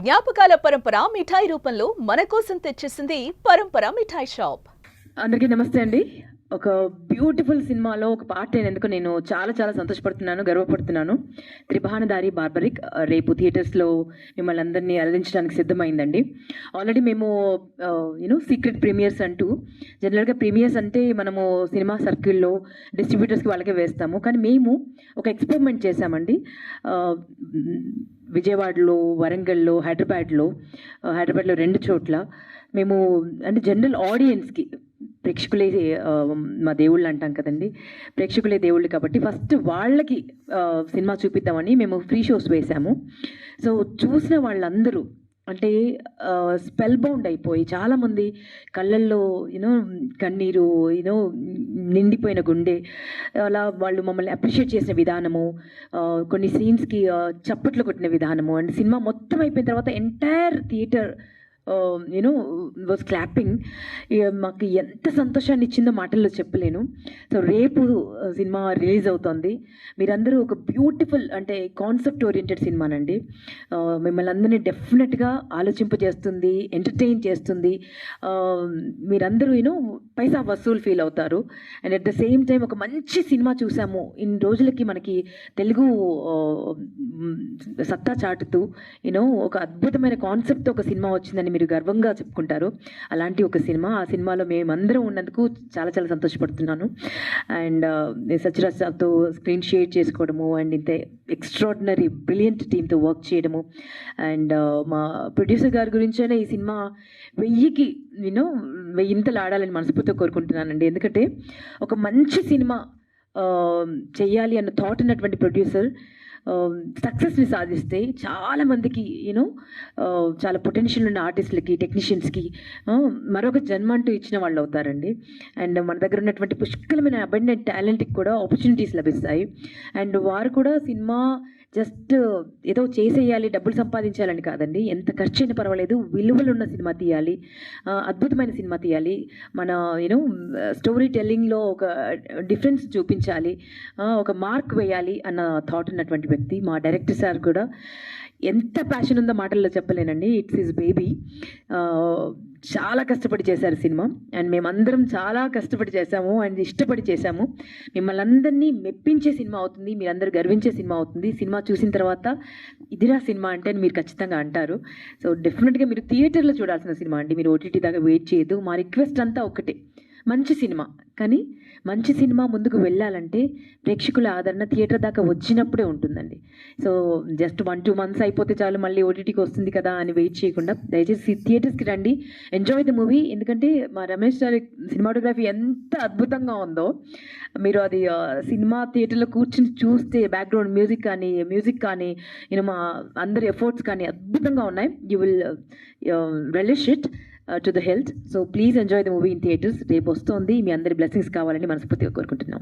జ్ఞాపకాల పరంపర మిఠాయి రూపంలో మన కోసం తెచ్చేసింది పరంపర మిఠాయి షాప్. అందరికీ నమస్తే అండి. ఒక బ్యూటిఫుల్ సినిమాలో ఒక పార్ట్ అయినందుకు నేను చాలా చాలా సంతోషపడుతున్నాను, గర్వపడుతున్నాను. త్రిభానదారి బార్బరిక్ రేపు థియేటర్స్లో మిమ్మల్ని అందరినీ అలరించడానికి సిద్ధమైందండి. ఆల్రెడీ మేము సీక్రెట్ ప్రీమియర్స్ అంటూ, జనరల్గా ప్రీమియర్స్ అంటే మనము సినిమా సర్కిల్లో డిస్ట్రిబ్యూటర్స్కి వాళ్ళకే వేస్తాము. కానీ మేము ఒక ఎక్స్పెరిమెంట్ చేశామండి. విజయవాడలో, వరంగల్లో, హైదరాబాద్లో 2 చోట్ల మేము అంటే జనరల్ ఆడియన్స్కి, ప్రేక్షకులే మా దేవుళ్ళు అంటాం కదండి, ప్రేక్షకులే దేవుళ్ళు కాబట్టి ఫస్ట్ వాళ్ళకి సినిమా చూపిద్దామని మేము ఫ్రీ షోస్ వేశాము. సో చూసిన వాళ్ళందరూ అంటే స్పెల్ బౌండ్ అయిపోయి, చాలామంది కళ్ళల్లో కన్నీరు, నిండిపోయిన గుండె, అలా వాళ్ళు మమ్మల్ని అప్రిషియేట్ చేసిన విధానము, కొన్ని సీన్స్కి చప్పట్లు కొట్టిన విధానము, అండ్ సినిమా మొత్తం అయిపోయిన తర్వాత ఎంటైర్ థియేటర్ వాజ్ క్లాపింగ్. మాకు ఎంత సంతోషాన్ని ఇచ్చిందో మాటల్లో చెప్పలేను. సో రేపు సినిమా రిలీజ్ అవుతుంది. మీరందరూ ఒక బ్యూటిఫుల్ అంటే కాన్సెప్ట్ ఓరియంటెడ్ సినిమానండి. మిమ్మల్ని అందరినీ డెఫినెట్గా ఆలోచింపజేస్తుంది, ఎంటర్టైన్ చేస్తుంది. మీరందరూ పైసా వసూలు ఫీల్ అవుతారు. And at the same time ఒక మంచి సినిమా చూసాము ఇన్ని రోజులకి, మనకి తెలుగు సత్తా చాటుతూ ఒక అద్భుతమైన కాన్సెప్ట్తో ఒక సినిమా వచ్చిందని మీరు గర్వంగా చెప్పుకుంటారు. అలాంటి ఒక సినిమా, ఆ సినిమాలో మేమందరం ఉన్నందుకు చాలా చాలా సంతోషపడుతున్నాను. అండ్ సత్యరాజ్ సార్తో స్క్రీన్ షేర్ చేసుకోవడము, అండ్ ఇంత ఎక్స్ట్రాడినరీ బ్రిలియంట్ టీమ్తో వర్క్ చేయడము, అండ్ మా ప్రొడ్యూసర్ గారి గురించైనా ఈ సినిమా 1000 ఆడాలని మనస్ఫూర్తిగా కోరుకుంటున్నానండి. ఎందుకంటే ఒక మంచి సినిమా చెయ్యాలి అన్న థాట్ ఉన్నటువంటి ప్రొడ్యూసర్ సక్సెస్ని సాధిస్తే చాలామందికి చాలా పొటెన్షియల్ ఉన్న ఆర్టిస్టులకి, టెక్నీషియన్స్కి మరొక జన్మ అంటూ ఇచ్చిన వాళ్ళు అవుతారండి. అండ్ మన దగ్గర ఉన్నటువంటి పుష్కలమైన అబండెంట్ టాలెంట్కి కూడా ఆపర్చునిటీస్ లభిస్తాయి. అండ్ వారు కూడా సినిమా జస్ట్ ఏదో చేసేయాలి, డబ్బులు సంపాదించాలని కాదండి. ఎంత ఖర్చు అయినా పర్వాలేదు, విలువలున్న సినిమా తీయాలి, అద్భుతమైన సినిమా తీయాలి, మన స్టోరీ టెల్లింగ్లో ఒక డిఫరెన్స్ చూపించాలి, ఒక మార్క్ వేయాలి అన్న థాట్ ఉన్నటువంటి వ్యక్తి మా డైరెక్టర్ సార్. కూడా ఎంత ప్యాషన్ ఉందో మాటల్లో చెప్పలేనండి. It's his baby. చాలా కష్టపడి చేశారు సినిమా, అండ్ మేమందరం చాలా కష్టపడి చేశాము అండ్ ఇష్టపడి చేశాము. మిమ్మల్ని అందరినీ మెప్పించే సినిమా అవుతుంది, మీరందరూ గర్వించే సినిమా అవుతుంది. సినిమా చూసిన తర్వాత ఇదిరా సినిమా అంటే అని మీరు ఖచ్చితంగా అంటారు. సో డెఫినెట్గా మీరు థియేటర్లో చూడాల్సిన సినిమా అండి, మీరు ఓటీటీ దాకా వెయిట్ చేయొద్దు. మా రిక్వెస్ట్ అంతా ఒకటే, మంచి సినిమా, కానీ మంచి సినిమా ముందుకు వెళ్ళాలంటే ప్రేక్షకుల ఆదరణ థియేటర్ దాకా వచ్చినప్పుడే ఉంటుందండి. సో జస్ట్ 1-2 months అయిపోతే చాలు, మళ్ళీ ఓటీటీకి వస్తుంది కదా అని వెయిట్ చేయకుండా దయచేసి థియేటర్స్కి రండి, ఎంజాయ్ ద మూవీ. ఎందుకంటే మా రమేష్ గారి సినిమాటోగ్రఫీ ఎంత అద్భుతంగా ఉందో, మీరు అది సినిమా థియేటర్లో కూర్చుని చూస్తే బ్యాక్గ్రౌండ్ మ్యూజిక్ కానీ మా అందరి ఎఫర్ట్స్ కానీ అద్భుతంగా ఉన్నాయి. You will relish it to the health. So please enjoy the movie in theaters. రేపు వస్తుంది, మీ అందరి బ్లెస్సింగ్స్ కావాలని మనస్ఫూర్తిగా కోరుకుంటున్నాం.